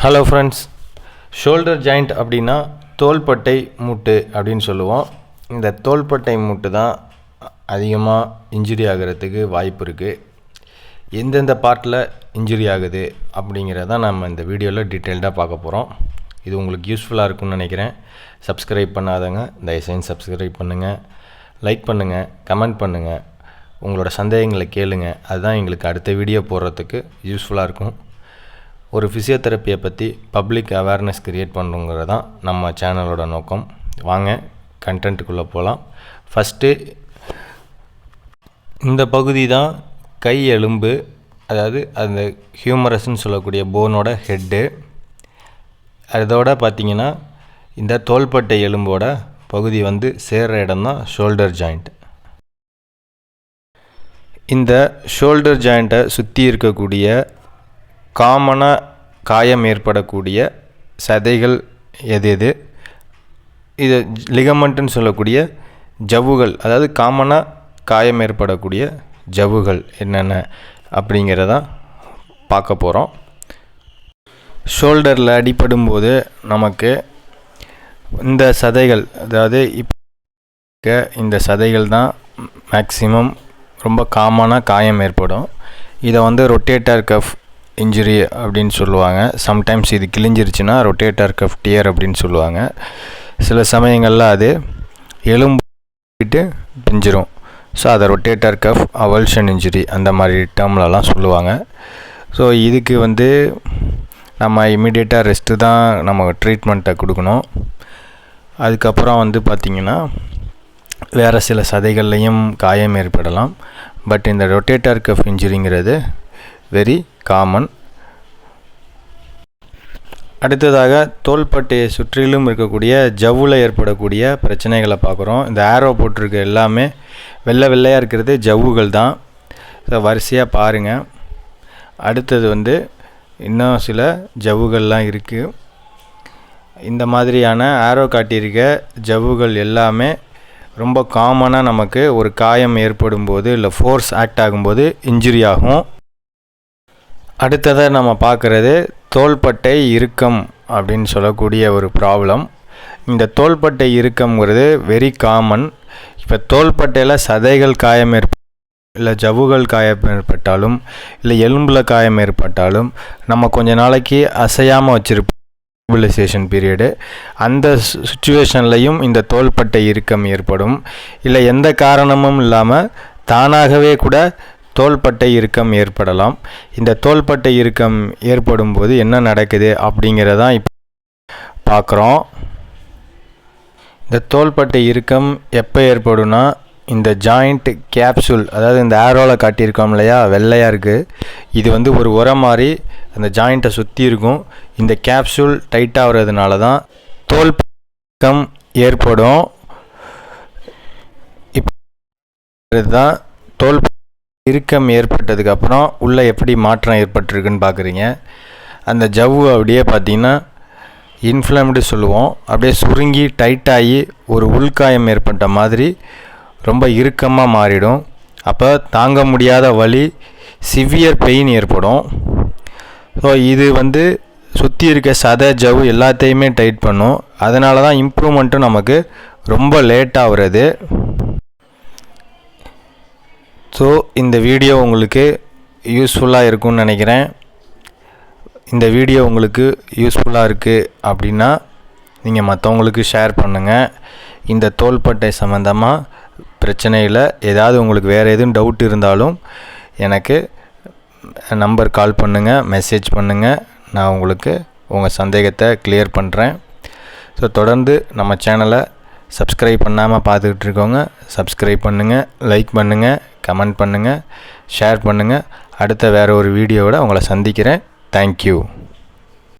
Hello friends, shoulder joint அப்படின்னா தோள்பட்டை மூட்டு அப்படின்னு சொல்லுவோம். இந்த தோள்பட்டை மூட்டு தான் அதிகமாக இன்ஜுரி ஆகிறதுக்கு வாய்ப்பு இருக்குது. எந்தெந்த பார்ட்டில் இன்ஜுரி ஆகுது அப்படிங்கிறத நம்ம இந்த வீடியோவில் டீட்டெயில்டாக பார்க்க போகிறோம். இது உங்களுக்கு யூஸ்ஃபுல்லாக இருக்கும்னு நினைக்கிறேன். சப்ஸ்கிரைப் பண்ணாதவங்க தயவுசெய்து சப்ஸ்கிரைப் பண்ணுங்கள், லைக் பண்ணுங்கள், கமெண்ட் பண்ணுங்கள், உங்களோட சந்தேகங்களை கேளுங்க. அதுதான் எங்களுக்கு அடுத்த வீடியோ போடுறதுக்கு யூஸ்ஃபுல்லாக இருக்கும். ஒரு ஃபிசியோதெரப்பியை பற்றி பப்ளிக் அவேர்னஸ் க்ரியேட் பண்ணுங்கிறது தான் நம்ம சேனலோட நோக்கம். வாங்க கண்டென்ட்டுக்குள்ளே போகலாம். ஃபஸ்ட்டு இந்த பகுதி தான் கை எலும்பு, அதாவது அந்த ஹியூமரஸ்ன்னு சொல்லக்கூடிய போனோட ஹெட்டு. அதோட பார்த்திங்கன்னா இந்த தோள்பட்டை எலும்போட பகுதி வந்து சேர்கிற இடம் தான் ஷோல்டர் ஜாயிண்ட். இந்த ஷோல்டர் ஜாயிண்ட்டை சுற்றி இருக்கக்கூடிய காமனாக காயம் ஏற்படக்கூடிய சதைகள் எது இது லிகமெண்ட்டுன்னு சொல்லக்கூடிய ஜவ்வுகள், அதாவது காமனாக காயம் ஏற்படக்கூடிய ஜவ்வுகள் என்னென்ன அப்படிங்கிறதான் பார்க்க போகிறோம். ஷோல்டரில் அடிபடும்போது நமக்கு இந்த சதைகள், அதாவது இப்போ இந்த சதைகள் தான் மேக்ஸிமம் ரொம்ப காமனாக காயம் ஏற்படும். இதை வந்து ரொட்டேட்டர் கஃப் இன்ஜுரி அப்படின்னு சொல்லுவாங்க. சம்டைம்ஸ் இது கிழிஞ்சிருச்சுன்னா ரொட்டேட்டர் கஃப் டியர் அப்படின்னு சொல்லுவாங்க. சில சமயங்களில் அது எலும்பு பிஞ்சிரும். ஸோ அதை ரொட்டேட்டர் கஃப் அவல்ஷன் இன்ஜுரி அந்த மாதிரி டேர்ம்லலாம் சொல்லுவாங்க. ஸோ இதுக்கு வந்து நம்ம இமீடியட்டாக ரெஸ்ட்டு தான் நம்ம ட்ரீட்மெண்ட்டை கொடுக்கணும். அதுக்கப்புறம் வந்து பார்த்திங்கன்னா வேறு சில சதைகள்லையும் காயம் ஏற்படலாம். பட் இந்த ரொட்டேட்டர் கஃப் இன்ஜுரிங்கிறது வெரி காமன். அடுத்ததாக தோள்பட்டையை சுற்றிலும் இருக்கக்கூடிய ஜவ்வில் ஏற்படக்கூடிய பிரச்சனைகளை பார்க்குறோம். இந்த ஆரோ போட்டிருக்க எல்லாமே வெள்ளையாக இருக்கிறது ஜவ்வுகள் தான். ஸோ வரிசையாக பாருங்கள். அடுத்தது வந்து இன்னும் சில ஜவ்வுகள்லாம் இருக்குது. இந்த மாதிரியான ஆரோ காட்டியிருக்க ஜவ்வுகள் எல்லாமே ரொம்ப காமனாக நமக்கு ஒரு காயம் ஏற்படும் போது இல்லை ஃபோர்ஸ் ஆக்ட் ஆகும்போது இன்ஜுரி ஆகும். அடுத்ததாக நம்ம பார்க்குறது தோள்பட்டை இறுக்கம் அப்படின்னு சொல்லக்கூடிய ஒரு ப்ராப்ளம். இந்த தோள்பட்டை இறுக்கம்ங்கிறது வெரி காமன். இப்போ தோள்பட்டையில் சதைகள் காயம் இல்லை ஜவ்வுகள் காயம் ஏற்பட்டாலும் இல்லை எலும்பில் காயம் ஏற்பட்டாலும் நம்ம கொஞ்ச நாளைக்கு அசையாமல் வச்சுருப்போம் ஸ்டெபிலைசேஷன் பீரியடு. அந்த சுச்சுவேஷன்லையும் இந்த தோள்பட்டை இறுக்கம் ஏற்படும். இல்லை எந்த காரணமும் இல்லாமல் தானாகவே கூட தோள்பட்டை இறுக்கம் ஏற்படலாம். இந்த தோள்பட்டை இறுக்கம் ஏற்படும் போது என்ன நடக்குது அப்படிங்கிறதான் இப்போ பார்க்குறோம். இந்த தோள்பட்டை இறுக்கம் எப்போ ஏற்படும்னா, இந்த ஜாயிண்ட் கேப்சூல், அதாவது இந்த ஆரோவில் காட்டியிருக்கோம் இல்லையா, வெள்ளையாக இருக்குது, இது வந்து ஒரு உரம் மாதிரி அந்த ஜாயிண்ட்டை சுற்றி இருக்கும். இந்த கேப்சூல் டைட் ஆகிறதுனால தான் தோள்பட்டை இறுக்கம் ஏற்படும். இப்போ தான் தோள்பட்டை இறுக்கம் ஏற்பட்டதுக்கப்புறம் உள்ளே எப்படி மாற்றம் ஏற்பட்டிருக்குன்னு பார்க்குறீங்க. அந்த ஜவ்வு அப்படியே பார்த்திங்கன்னா இன்ஃப்ளம்டு சொல்லுவோம், அப்படியே சுருங்கி டைட்டாகி ஒரு உள்காயம் ஏற்பட்ட மாதிரி ரொம்ப இறுக்கமாக மாறிடும். அப்போ தாங்க முடியாத வலி, சிவியர் பெயின் ஏற்படும். ஸோ இது வந்து சுற்றி இருக்க சதை ஜவ்வு எல்லாத்தையுமே டைட் பண்ணும். அதனால தான் இம்ப்ரூவ்மெண்ட்டும் நமக்கு ரொம்ப லேட் ஆகுறது. ஸோ இந்த வீடியோ உங்களுக்கு யூஸ்ஃபுல்லாக இருக்கும்னு நினைக்கிறேன். இந்த வீடியோ உங்களுக்கு யூஸ்ஃபுல்லாக இருக்குது அப்படின்னா நீங்கள் மற்றவங்களுக்கு ஷேர் பண்ணுங்கள். இந்த தோள்பட்டை சம்மந்தமாக பிரச்சனையில் ஏதாவது உங்களுக்கு வேறு எதுவும் டவுட் இருந்தாலும் எனக்கு நம்பர் கால் பண்ணுங்கள், மெசேஜ் பண்ணுங்கள். நான் உங்களுக்கு உங்கள் சந்தேகத்தை கிளியர் பண்ணுறேன். ஸோ தொடர்ந்து நம்ம சேனலை சப்ஸ்கிரைப் பண்ணாமல் பார்த்துக்கிட்டு இருக்கோங்க. சப்ஸ்கிரைப் பண்ணுங்கள், லைக் பண்ணுங்கள், கமெண்ட் பண்ணுங்கள், ஷேர் பண்ணுங்கள். அடுத்த வேறு ஒரு வீடியோவோட உங்களை சந்திக்கிறேன். தேங்க்யூ.